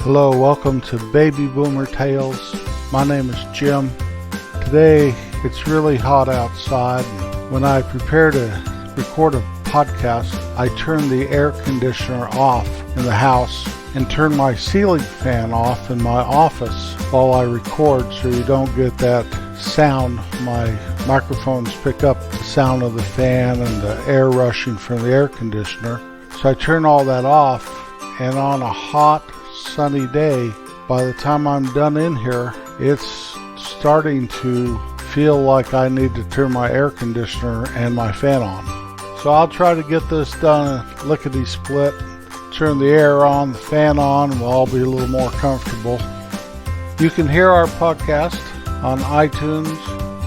Hello, welcome to Baby Boomer Tales. My name is Jim. Today it's really hot outside. When I prepare to record a podcast, I turn the air conditioner off in the house and turn my ceiling fan off in my office while I record so you don't get that sound. My microphones pick up the sound of the fan and the air rushing from the air conditioner. So I turn all that off, and on a hot sunny day, by the time I'm done in here, it's starting to feel like I need to turn my air conditioner and my fan on. So I'll try to get this done lickety split, turn the air on, the fan on, and we'll all be a little more comfortable. You can hear our podcast on iTunes,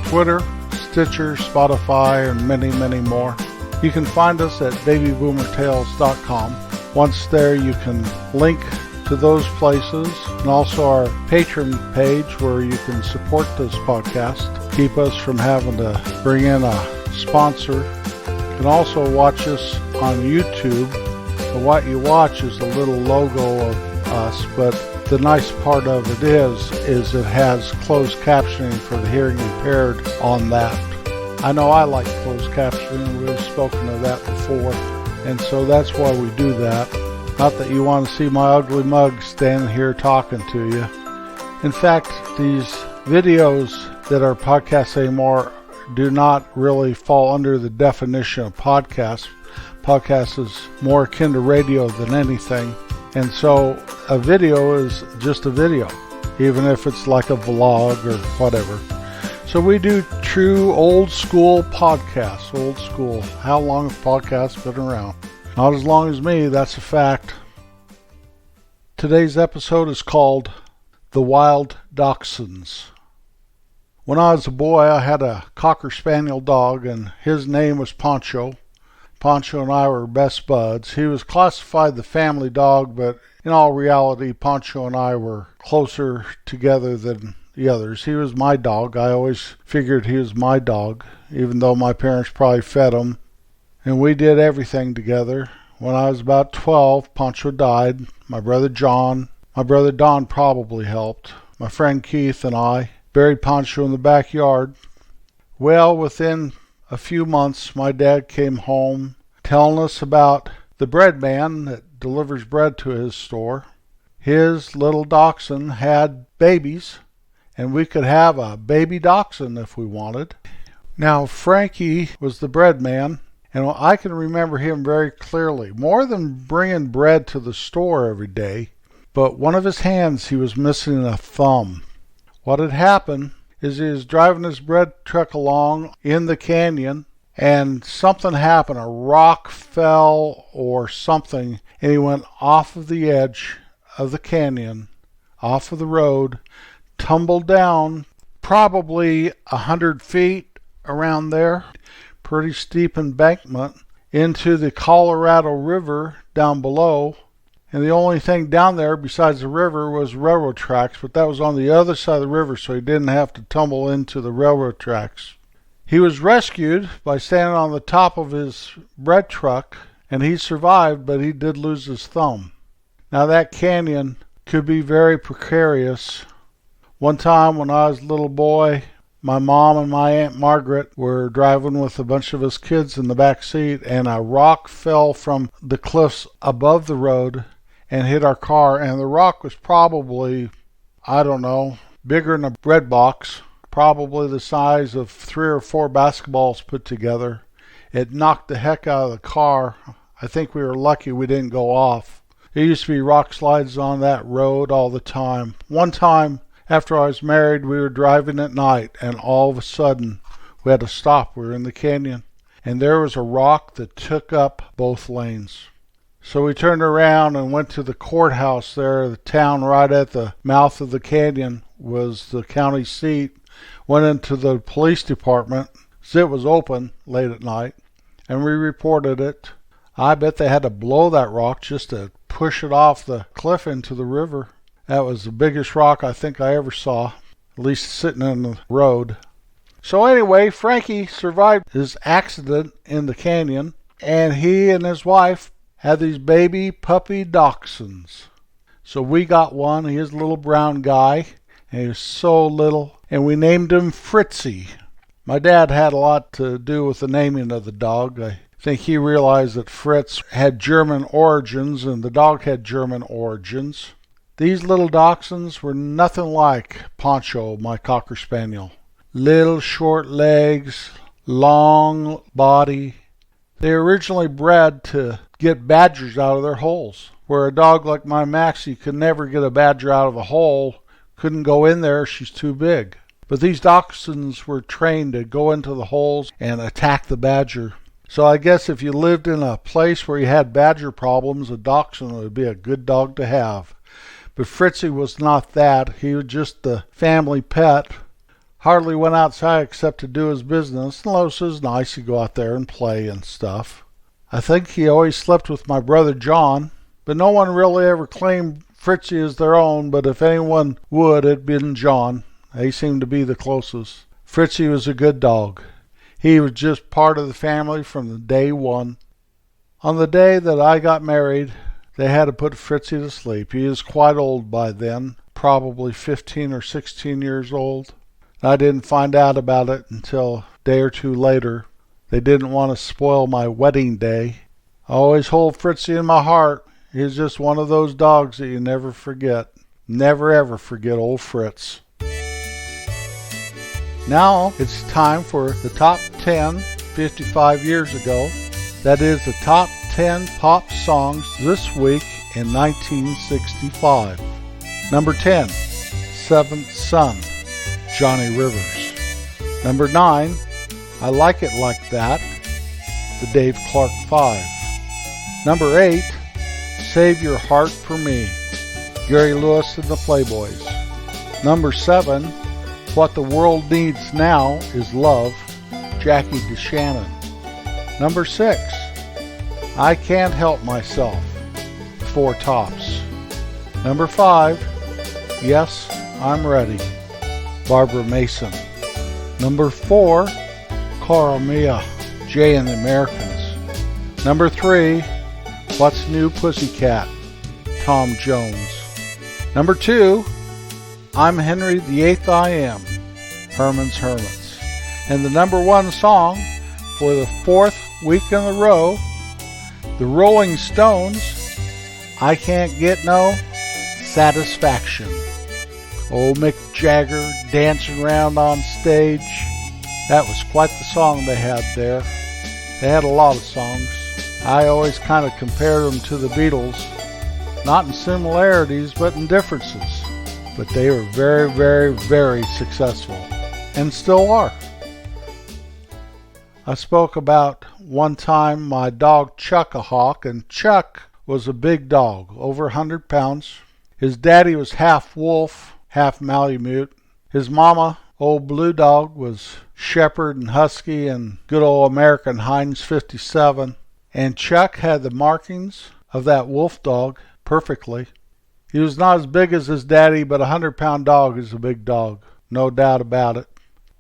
Twitter, Stitcher, Spotify, and many, many more. You can find us at babyboomertales.com. Once there, you can link to those places, and also our Patreon page where you can support this podcast, keep us from having to bring in a sponsor. You can also watch us on YouTube. And what you watch is a little logo of us, but the nice part of it is it has closed captioning for the hearing impaired on that. I know I like closed captioning. We've spoken of that before, and so that's why we do that. Not that you want to see my ugly mug standing here talking to you. In fact, these videos that are podcasts anymore do not really fall under the definition of podcasts. Podcast is more akin to radio than anything. And so a video is just a video, even if it's like a vlog or whatever. So we do true old school podcasts. Old school. How long have podcasts been around? Not as long as me, that's a fact. Today's episode is called The Wild Dachshunds. When I was a boy, I had a Cocker Spaniel dog, and his name was Poncho. Poncho and I were best buds. He was classified the family dog, but in all reality, Poncho and I were closer together than the others. He was my dog. I always figured he was my dog, even though my parents probably fed him. And we did everything together. When I was about 12, Poncho died. My brother Don probably helped. My friend Keith and I buried Poncho in the backyard. Well, within a few months, my dad came home telling us about the bread man that delivers bread to his store. His little dachshund had babies, and we could have a baby dachshund if we wanted. Now, Frankie was the bread man, and I can remember him very clearly. More than bringing bread to the store every day, but one of his hands, he was missing a thumb. What had happened is he was driving his bread truck along in the canyon, and something happened. A rock fell or something, and he went off of the edge of the canyon, off of the road, tumbled down probably 100 feet around there, pretty steep embankment, into the Colorado River down below. And the only thing down there besides the river was railroad tracks, but that was on the other side of the river, so he didn't have to tumble into the railroad tracks. He was rescued by standing on the top of his bread truck, and he survived, but he did lose his thumb. Now that canyon could be very precarious. One time when I was a little boy, my mom and my Aunt Margaret were driving with a bunch of us kids in the back seat, and a rock fell from the cliffs above the road and hit our car. And the rock was probably, I don't know, bigger than a bread box, probably the size of 3 or 4 basketballs put together. It knocked the heck out of the car. I think we were lucky we didn't go off. There used to be rock slides on that road all the time. One time, after I was married, we were driving at night, and all of a sudden, we had to stop. We were in the canyon, and there was a rock that took up both lanes. So we turned around and went to the courthouse there. The town right at the mouth of the canyon was the county seat. Went into the police department. It was open late at night, and we reported it. I bet they had to blow that rock just to push it off the cliff into the river. That was the biggest rock I think I ever saw, at least sitting in the road. So anyway, Frankie survived his accident in the canyon, and he and his wife had these baby puppy dachshunds. So we got one. He was a little brown guy, and he was so little, and we named him Fritzy. My dad had a lot to do with the naming of the dog. I think he realized that Fritz had German origins, and the dog had German origins. These little dachshunds were nothing like Poncho, my Cocker Spaniel. Little short legs, long body. They originally bred to get badgers out of their holes, where a dog like my Maxie could never get a badger out of a hole, couldn't go in there, she's too big. But these dachshunds were trained to go into the holes and attack the badger. So I guess if you lived in a place where you had badger problems, a dachshund would be a good dog to have. But Fritzy was not that. He was just the family pet. Hardly went outside except to do his business. And Lois was nice to go out there and play and stuff. I think he always slept with my brother John, but no one really ever claimed Fritzy as their own, but if anyone would, it'd been John. They seemed to be the closest. Fritzy was a good dog. He was just part of the family from the day one. On the day that I got married, they had to put Fritzy to sleep. He was quite old by then, probably 15 or 16 years old. I didn't find out about it until a day or two later. They didn't want to spoil my wedding day. I always hold Fritzy in my heart. He's just one of those dogs that you never forget. Never ever forget old Fritz. Now it's time for the top 10 55 years ago. That is the top 10 pop songs this week in 1965. Number 10, Seventh Son, Johnny Rivers. Number 9, I Like It Like That, the Dave Clark 5. Number 8, Save Your Heart for Me, Gary Lewis and the Playboys. Number 7, What the World Needs Now Is Love, Jackie DeShannon. Number 6, I Can't Help Myself, Four Tops. Number 5, Yes, I'm Ready, Barbara Mason. Number 4, Cara Mia, Jay and the Americans. Number 3, What's New Pussycat, Tom Jones. Number 2, I'm Henry the Eighth I Am, Herman's Hermits. And the number 1 song for the 4th week in a row, the Rolling Stones, I Can't Get No Satisfaction. Old Mick Jagger dancing around on stage. That was quite the song they had there. They had a lot of songs. I always kind of compared them to the Beatles, not in similarities, but in differences. But they were very, very, very successful, and still are. I spoke about one time my dog Chuck a Hawk, and Chuck was a big dog, over 100 pounds. His daddy was half wolf, half Malamute. His mama, old Blue Dog, was Shepherd and Husky and good old American Heinz 57. And Chuck had the markings of that wolf dog perfectly. He was not as big as his daddy, but a 100-pound dog is a big dog, no doubt about it.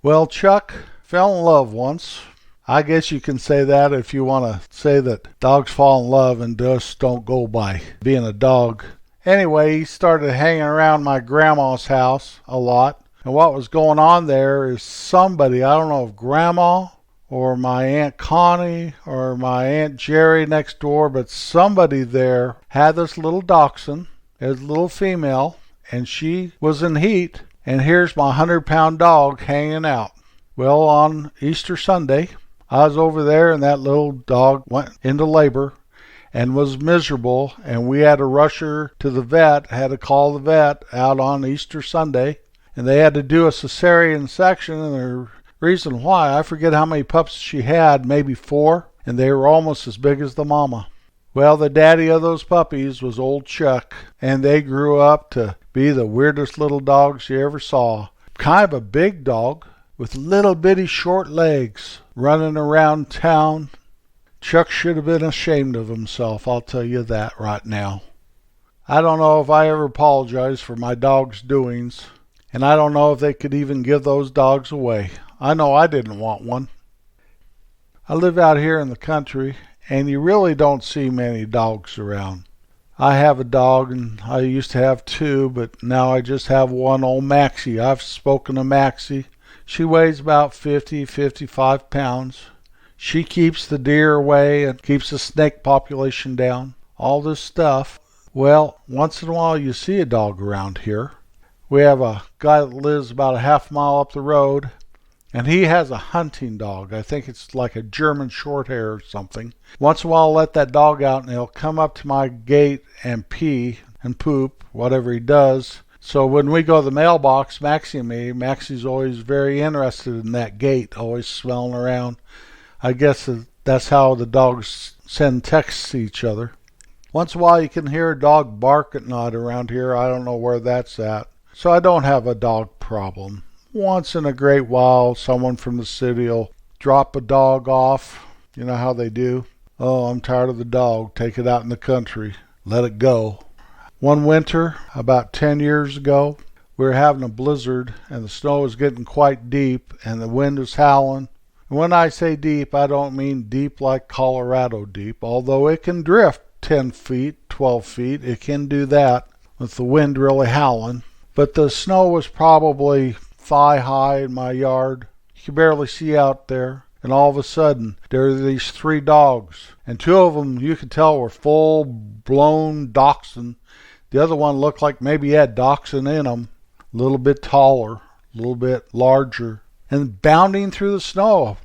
Well, Chuck fell in love once. I guess you can say that if you want to say that dogs fall in love and just don't go by being a dog. Anyway, he started hanging around my grandma's house a lot. And what was going on there is somebody, I don't know if Grandma or my Aunt Connie or my Aunt Jerry next door, but somebody there had this little dachshund, a little female, and she was in heat. And here's my 100-pound dog hanging out. Well, on Easter Sunday, I was over there and that little dog went into labor and was miserable, and we had to rush her to the vet, had to call the vet out on Easter Sunday, and they had to do a cesarean section, and the reason why, I forget how many pups she had, maybe 4, and they were almost as big as the mama. Well, the daddy of those puppies was old Chuck, and they grew up to be the weirdest little dogs you ever saw. Kind of a big dog with little bitty short legs running around town. Chuck should have been ashamed of himself, I'll tell you that right now. I don't know if I ever apologized for my dog's doings, and I don't know if they could even give those dogs away. I know I didn't want one. I live out here in the country, and you really don't see many dogs around. I have a dog, and I used to have two, but now I just have one, old Maxie. I've spoken to Maxie. She weighs about 50, 55 pounds. She keeps the deer away and keeps the snake population down. All this stuff. Well, once in a while you see a dog around here. We have a guy that lives about a half mile up the road, and he has a hunting dog. I think it's like a German Shorthair or something. Once in a while I'll let that dog out, and he'll come up to my gate and pee and poop, whatever he does. So when we go to the mailbox, Maxie and me, Maxie's always very interested in that gate, always smelling around. I guess that's how the dogs send texts to each other. Once in a while you can hear a dog bark at night around here. I don't know where that's at. So I don't have a dog problem. Once in a great while, someone from the city will drop a dog off. You know how they do. Oh, I'm tired of the dog. Take it out in the country. Let it go. One winter, about 10 years ago, we were having a blizzard, and the snow was getting quite deep, and the wind was howling. And when I say deep, I don't mean deep like Colorado deep, although it can drift 10 feet, 12 feet. It can do that with the wind really howling. But the snow was probably thigh high in my yard. You could barely see out there. And all of a sudden, there were these three dogs. And two of them, you could tell, were full-blown dachshund. The other one looked like maybe he had dachshund in him. A little bit taller, a little bit larger. And bounding through the snow,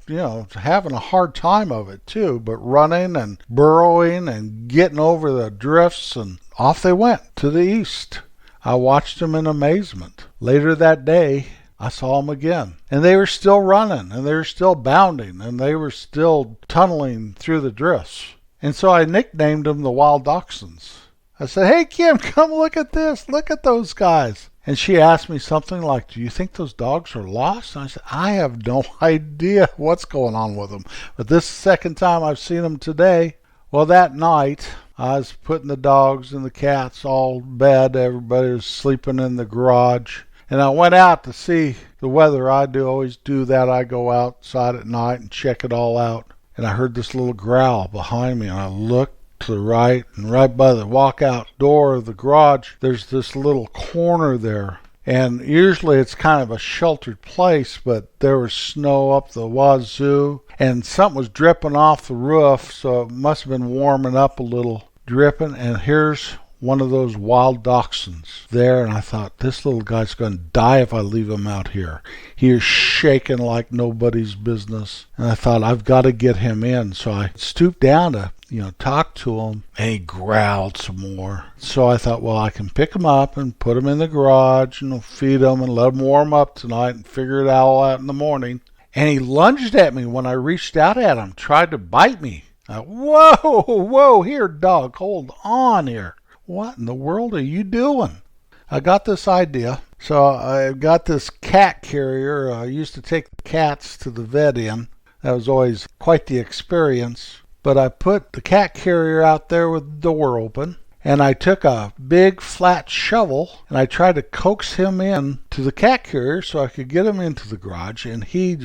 having a hard time of it too, but running and burrowing and getting over the drifts, and off they went to the east. I watched them in amazement. Later that day, I saw them again, and they were still running, and they were still bounding, and they were still tunneling through the drifts. And so I nicknamed them the Wild Dachshunds. I said, "Hey, Kim, come look at this. Look at those guys." And she asked me something like, "Do you think those dogs are lost?" And I said, "I have no idea what's going on with them. But this is the second time I've seen them today." Well, that night, I was putting the dogs and the cats all to bed. Everybody was sleeping in the garage. And I went out to see the weather. I always do that. I go outside at night and check it all out. And I heard this little growl behind me, and I looked to the right, and right by the walkout door of the garage, there's this little corner there. And usually it's kind of a sheltered place, but there was snow up the wazoo, and something was dripping off the roof, so it must have been warming up a little, dripping. And here's one of those wild dachshunds there, and I thought, this little guy's going to die if I leave him out here. He is shaking like nobody's business. And I thought, I've got to get him in. So I stooped down to talk to him, and he growled some more. So I thought, well, I can pick him up and put him in the garage and feed him and let him warm up tonight and figure it all out in the morning. And he lunged at me when I reached out at him, tried to bite me. Whoa, here, dog, hold on here. What in the world are you doing? I got this idea. So I got this cat carrier. I used to take the cats to the vet in. That was always quite the experience. But I put the cat carrier out there with the door open, and I took a big flat shovel, and I tried to coax him in to the cat carrier so I could get him into the garage, and he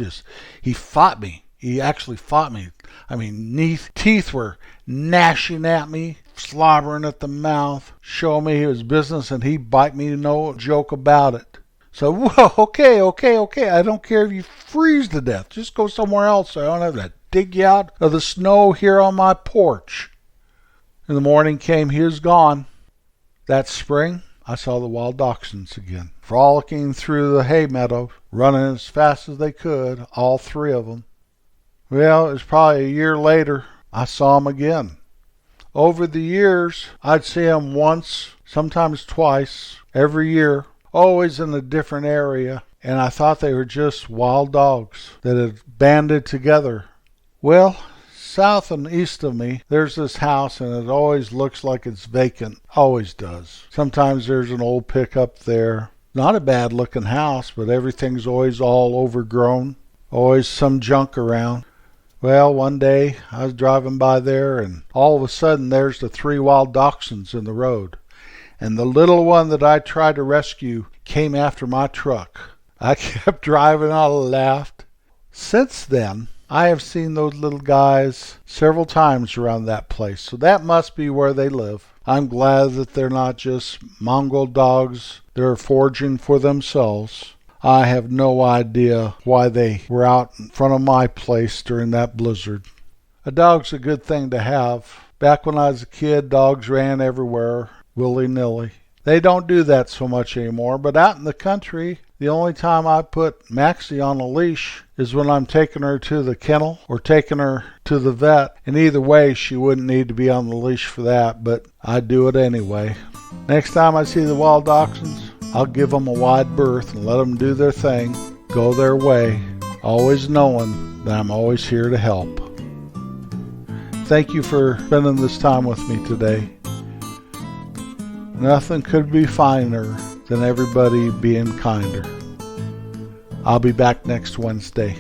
fought me. He actually fought me. I mean, teeth were gnashing at me, slobbering at the mouth, showing me his business, and he'd bite me, no joke about it. So, whoa, okay. I don't care if you freeze to death. Just go somewhere else so I don't have to dig you out of the snow here on my porch. And the morning came, he was gone. That spring, I saw the wild dachshunds again, frolicking through the hay meadow, running as fast as they could, all three of them. Well, it was probably a year later, I saw them again. Over the years, I'd see them once, sometimes twice, every year, always in a different area, and I thought they were just wild dogs that had banded together. Well, south and east of me, there's this house, and it always looks like it's vacant. Always does. Sometimes there's an old pickup there. Not a bad-looking house, but everything's always all overgrown. Always some junk around. Well, one day I was driving by there, and all of a sudden there's the three wild dachshunds in the road. And the little one that I tried to rescue came after my truck. I kept driving, I laughed. Since then, I have seen those little guys several times around that place, so that must be where they live. I'm glad that they're not just mongrel dogs that are foraging for themselves. I have no idea why they were out in front of my place during that blizzard. A dog's a good thing to have. Back when I was a kid, dogs ran everywhere, willy-nilly. They don't do that so much anymore, but out in the country, the only time I put Maxie on a leash is when I'm taking her to the kennel or taking her to the vet. And either way, she wouldn't need to be on the leash for that, but I do it anyway. Next time I see the Wild Dachshunds, I'll give them a wide berth and let them do their thing, go their way, always knowing that I'm always here to help. Thank you for spending this time with me today. Nothing could be finer than everybody being kinder. I'll be back next Wednesday.